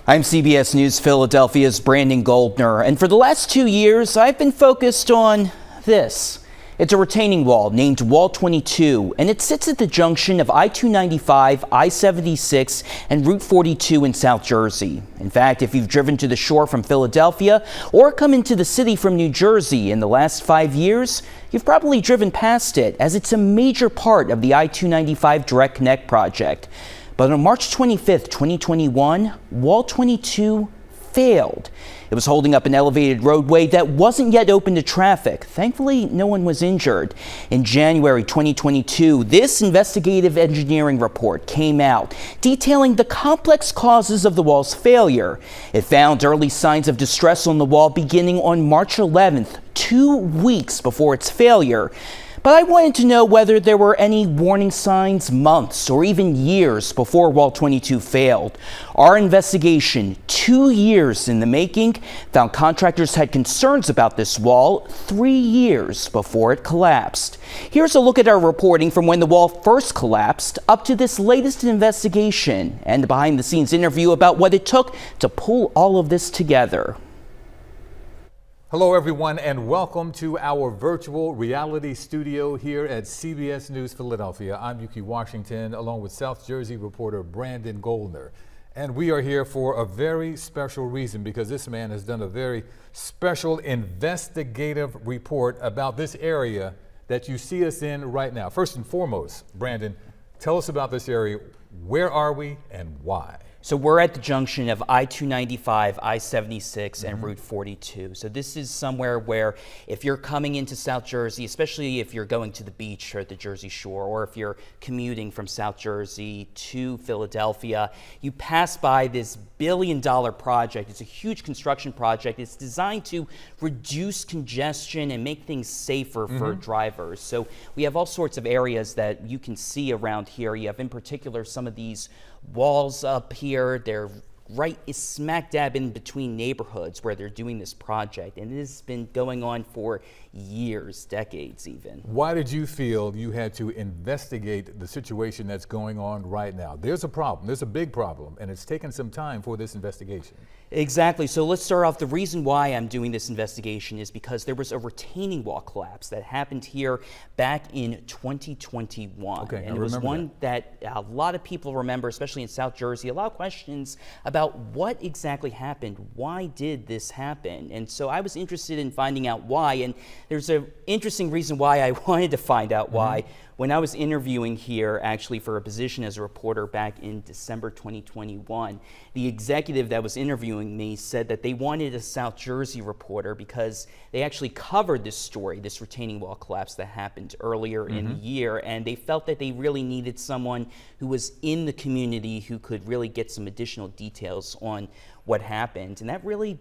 I'm CBS News Philadelphia's Brandon Goldner, and for the last 2 years, I've been focused on this. It's a retaining wall named Wall 22, and it sits at the junction of I-295, I-76, and Route 42 in South Jersey. In fact, if you've driven to the shore from Philadelphia or come into the city from New Jersey in the last 5 years, you've probably driven past it, as it's a major part of the I-295 Direct Connect project. But on March 25th, 2021, Wall 22 failed. It was holding up an elevated roadway that wasn't yet open to traffic. Thankfully, no one was injured. In January 2022, this investigative engineering report came out detailing the complex causes of the wall's failure. It found early signs of distress on the wall beginning on March 11th, 2 weeks before its failure. But I wanted to know whether there were any warning signs months or even years before Wall 22 failed. Our investigation, 2 years in the making, found contractors had concerns about this wall 3 years before it collapsed. Here's a look at our reporting from when the wall first collapsed up to this latest investigation and a behind-the-scenes interview about what it took to pull all of this together. Hello everyone, and welcome to our virtual reality studio here at CBS News Philadelphia. I'm Yuki Washington, along with South Jersey reporter Brandon Goldner. And we are here for a very special reason, because this man has done a very special investigative report about this area that you see us in right now. First and foremost, Brandon, tell us about this area. Where are we and why? So we're at the junction of I-295, I-76, and Route 42. So this is somewhere where if you're coming into South Jersey, especially if you're going to the beach or at the Jersey Shore, or if you're commuting from South Jersey to Philadelphia, you pass by this billion-dollar project. It's a huge construction project. It's designed to reduce congestion and make things safer for drivers. So we have all sorts of areas that you can see around here. You have in particular some of these walls up here. They're right smack dab in between neighborhoods where they're doing this project, and it has been going on for years, decades even. Why did you feel you had to investigate the situation that's going on right now? There's a problem, there's a big problem, and it's taken some time for this investigation. Exactly. So let's start off. The reason why I'm doing this investigation is because there was a retaining wall collapse that happened here back in 2021. Okay, and it was one that a lot of people remember, especially in South Jersey. A lot of questions about what exactly happened. Why did this happen? And so I was interested in finding out why. And there's an interesting reason why I wanted to find out why. When I was interviewing here, actually, for a position as a reporter back in December 2021, the executive that was interviewing me said that they wanted a South Jersey reporter because they actually covered this story, this retaining wall collapse that happened earlier in the year, and they felt that they really needed someone who was in the community who could really get some additional details on what happened, and that really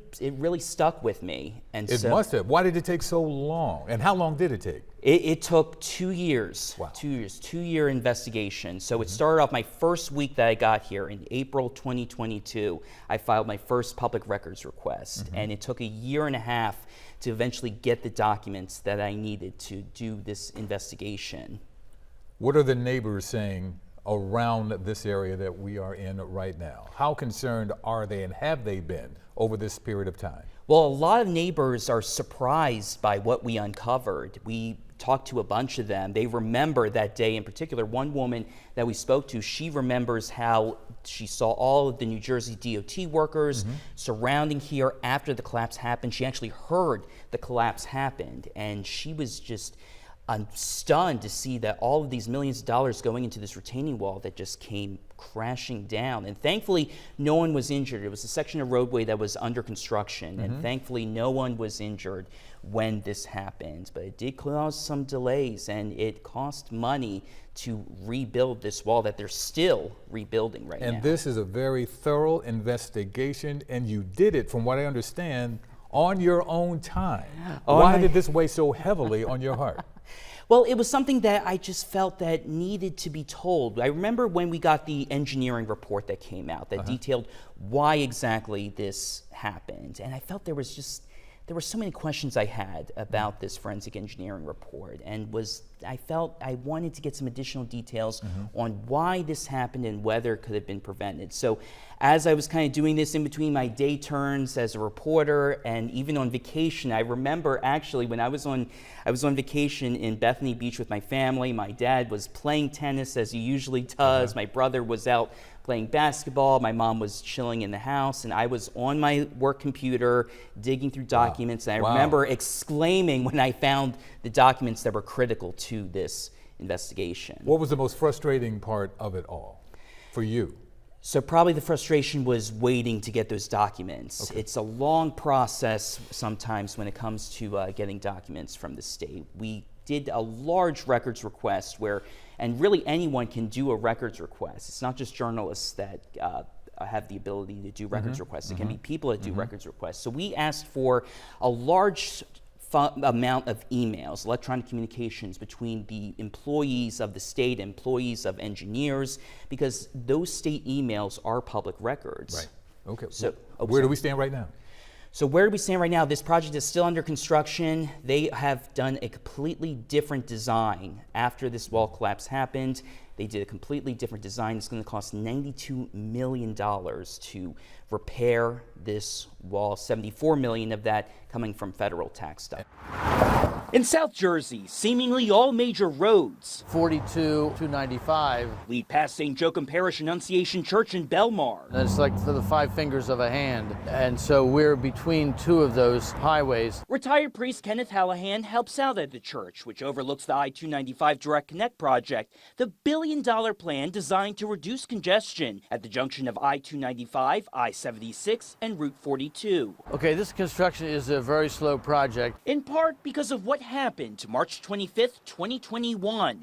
stuck with me. And it must have. Why did it take so long? And how long did it take? It took 2 years. Wow. 2 years, 2-year investigation. So it started off my first week that I got here in April 2022. I filed my first public records request, and it took 1.5 years to eventually get the documents that I needed to do this investigation. What are the neighbors saying around this area that we are in right now? How concerned are they, and have they been over this period of time? Well, a lot of neighbors are surprised by what we uncovered. We talked to a bunch of them. They remember that day in particular. One woman that we spoke to, she remembers how she saw all of the New Jersey DOT workers surrounding here after the collapse happened. She actually heard the collapse happened, and she was just stunned to see that all of these millions of dollars going into this retaining wall that just came crashing down. And thankfully, no one was injured. It was a section of roadway that was under construction, and thankfully no one was injured when this happened. But it did cause some delays, and it cost money to rebuild this wall that they're still rebuilding right now. And this is a very thorough investigation, and you did it, from what I understand, on your own time. Why did this weigh so heavily on your heart? Well, it was something that I just felt that needed to be told. I remember when we got the engineering report that came out that detailed why exactly this happened, and I felt there was just there were so many questions I had about this forensic engineering report, and I felt I wanted to get some additional details on why this happened and whether it could have been prevented. So as I was kind of doing this in between my day turns as a reporter and even on vacation, I remember actually when I was on vacation in Bethany Beach with my family. My dad was playing tennis as he usually does. My brother was out playing basketball. My mom was chilling in the house, and I was on my work computer digging through documents. And I remember exclaiming when I found the documents that were critical to this investigation. What was the most frustrating part of it all for you? So probably the frustration was waiting to get those documents. Okay. It's a long process sometimes when it comes to getting documents from the state. We did a large records request and really anyone can do a records request. It's not just journalists that have the ability to do records requests. It can be people that do records requests. So we asked for a large amount of emails, electronic communications between the employees of the state, employees of engineers, because those state emails are public records. Right. Okay. So, where do we stand right now? So where do we stand right now? This project is still under construction. They have done a completely different design after this wall collapse happened. They did a completely different design. It's going to cost $92 million to repair this wall, $74 million of that coming from federal tax dollars. In South Jersey, seemingly all major roads 42 to 95. lead past St. Joachim Parish Annunciation Church in Belmar. It's like for the 5 fingers of a hand. And so we're between 2 of those highways. Retired priest Kenneth Hallahan helps out at the church, which overlooks the I-295 Direct Connect project, the billion-dollar plan designed to reduce congestion at the junction of I-295, I-76, and Route 42. Okay, this construction is a very slow project. In part because of what happened March 25th, 2021.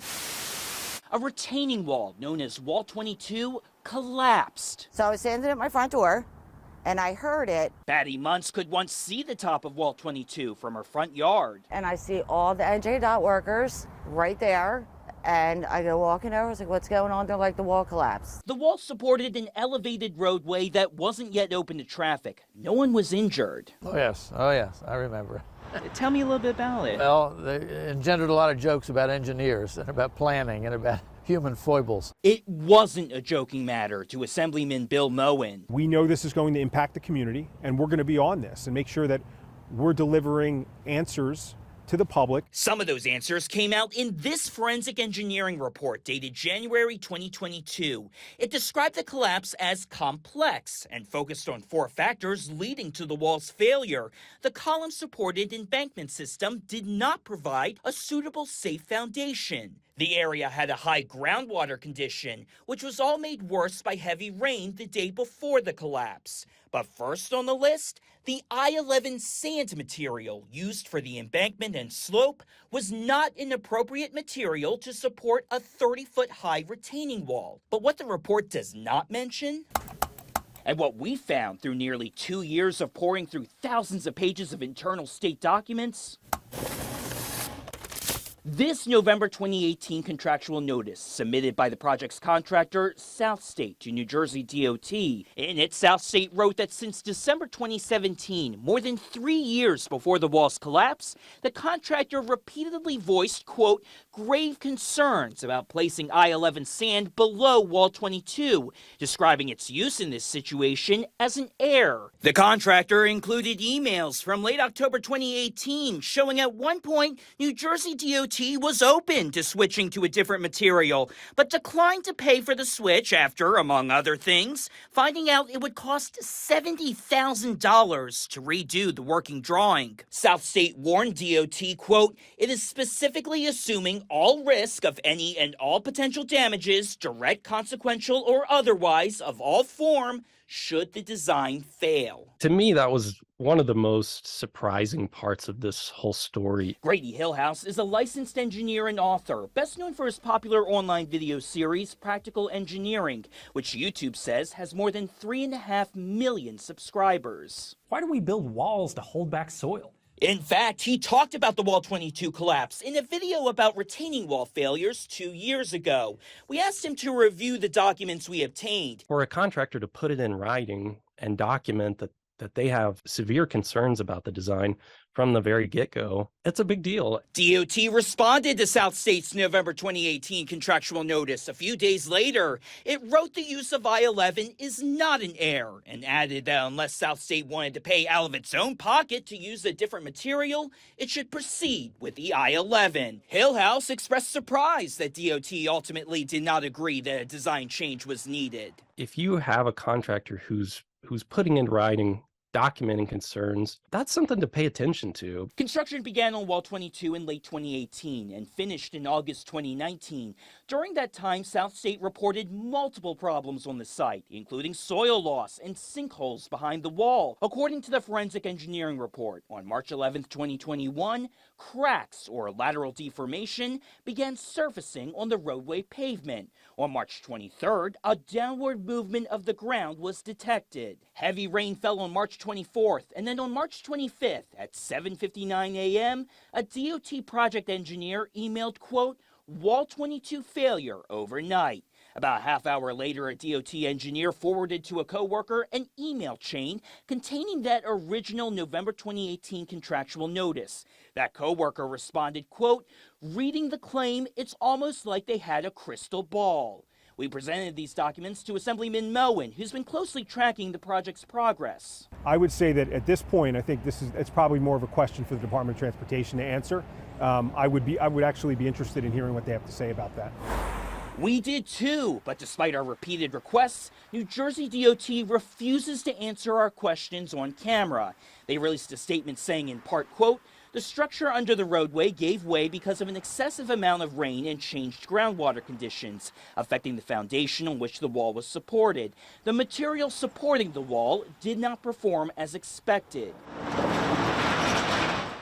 A retaining wall known as Wall 22 collapsed. So I was standing at my front door, and I heard it, Patty Muntz could once see the top of Wall 22 from her front yard. and I see all the NJ workers right there, and I go walking over, I was like, what's going on? They're like, the wall collapsed. The wall supported an elevated roadway that wasn't yet open to traffic. No one was injured. Oh yes, I remember. Tell me a little bit about it. Well, they engendered a lot of jokes about engineers and about planning and about human foibles. It wasn't a joking matter to Assemblyman Bill Moen. We know this is going to impact the community, and we're going to be on this and make sure that we're delivering answers to the public. Some of those answers came out in this forensic engineering report dated January 2022. It described the collapse as complex and focused on 4 factors leading to the wall's failure. The column-supported embankment system did not provide a suitable safe foundation. The area had a high groundwater condition, which was all made worse by heavy rain the day before the collapse. But first on the list, the I-11 sand material used for the embankment and slope was not an appropriate material to support a 30-foot high retaining wall. But what the report does not mention, and what we found through nearly 2 years of poring through thousands of pages of internal state documents, this November 2018 contractual notice submitted by the project's contractor, South State, to New Jersey DOT. In it, South State wrote that since December 2017, more than 3 years before the wall's collapse, the contractor repeatedly voiced, quote, grave concerns about placing I-11 sand below Wall 22, describing its use in this situation as an error. The contractor included emails from late October 2018 showing at one point New Jersey DOT was open to switching to a different material, but declined to pay for the switch after, among other things, finding out it would cost $70,000 to redo the working drawing. South State warned DOT, quote, it is specifically assuming all risk of any and all potential damages, direct, consequential, or otherwise, of all form, should the design fail. To me, that was one of the most surprising parts of this whole story. Grady Hillhouse is a licensed engineer and author, best known for his popular online video series, Practical Engineering, which YouTube says has more than 3.5 million subscribers. Why do we build walls to hold back soil? In fact, he talked about the Wall 22 collapse in a video about retaining wall failures 2 years ago. We asked him to review the documents we obtained. For a contractor to put it in writing and document that that they have severe concerns about the design from the very get-go. It's a big deal. DOT responded to South State's November 2018 contractual notice. A few days later, it wrote the use of I-11 is not an error and added that unless South State wanted to pay out of its own pocket to use a different material, it should proceed with the I-11. Hillhouse expressed surprise that DOT ultimately did not agree that a design change was needed. If you have a contractor who's putting in writing, documenting concerns, that's something to pay attention to. Construction began on Wall 22 in late 2018 and finished in August 2019. During that time, South State reported multiple problems on the site, including soil loss and sinkholes behind the wall. According to the forensic engineering report, on March 11, 2021, cracks or lateral deformation began surfacing on the roadway pavement. On March 23rd, a downward movement of the ground was detected. Heavy rain fell on March 24th, and then on March 25th at 7:59 a.m., a DOT project engineer emailed, quote, Wall 22 failure overnight. About a half hour later, a DOT engineer forwarded to a coworker an email chain containing that original November 2018 contractual notice. That coworker responded, quote, reading the claim, it's almost like they had a crystal ball. We presented these documents to Assemblyman Moen, who's been closely tracking the project's progress. I would say that at this point, I think it's probably more of a question for the Department of Transportation to answer. I would actually be interested in hearing what they have to say about that. We did too, but despite our repeated requests, New Jersey DOT refuses to answer our questions on camera. They released a statement saying in part, quote, the structure under the roadway gave way because of an excessive amount of rain and changed groundwater conditions, affecting the foundation on which the wall was supported. The material supporting the wall did not perform as expected.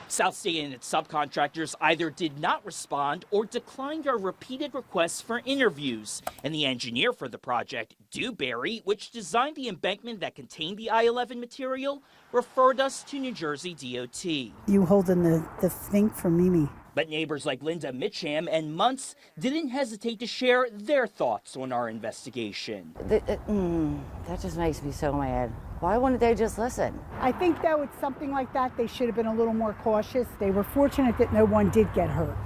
South State and its subcontractors either did not respond or declined our repeated requests for interviews. And the engineer for the project, Dewberry, which designed the embankment that contained the I-11 material, referred us to New Jersey DOT. You holding the thing for Mimi. But neighbors like Linda Mitcham and Muntz didn't hesitate to share their thoughts on our investigation. That just makes me so mad. Why wouldn't they just listen? I think that with something like that, they should have been a little more cautious. They were fortunate that no one did get hurt.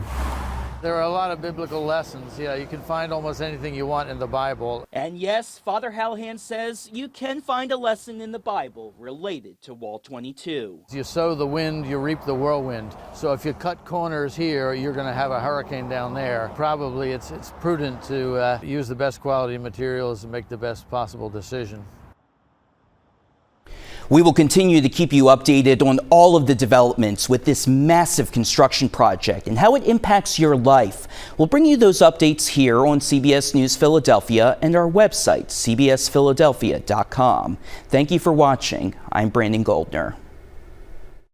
There are a lot of biblical lessons. Yeah, you can find almost anything you want in the Bible. And yes, Father Hallahan says you can find a lesson in the Bible related to Wall 22. You sow the wind, you reap the whirlwind. So if you cut corners here, you're going to have a hurricane down there. Probably it's prudent to use the best quality materials and make the best possible decision. We will continue to keep you updated on all of the developments with this massive construction project and how it impacts your life. We'll bring you those updates here on CBS News Philadelphia and our website, cbsphiladelphia.com. Thank you for watching. I'm Brandon Goldner.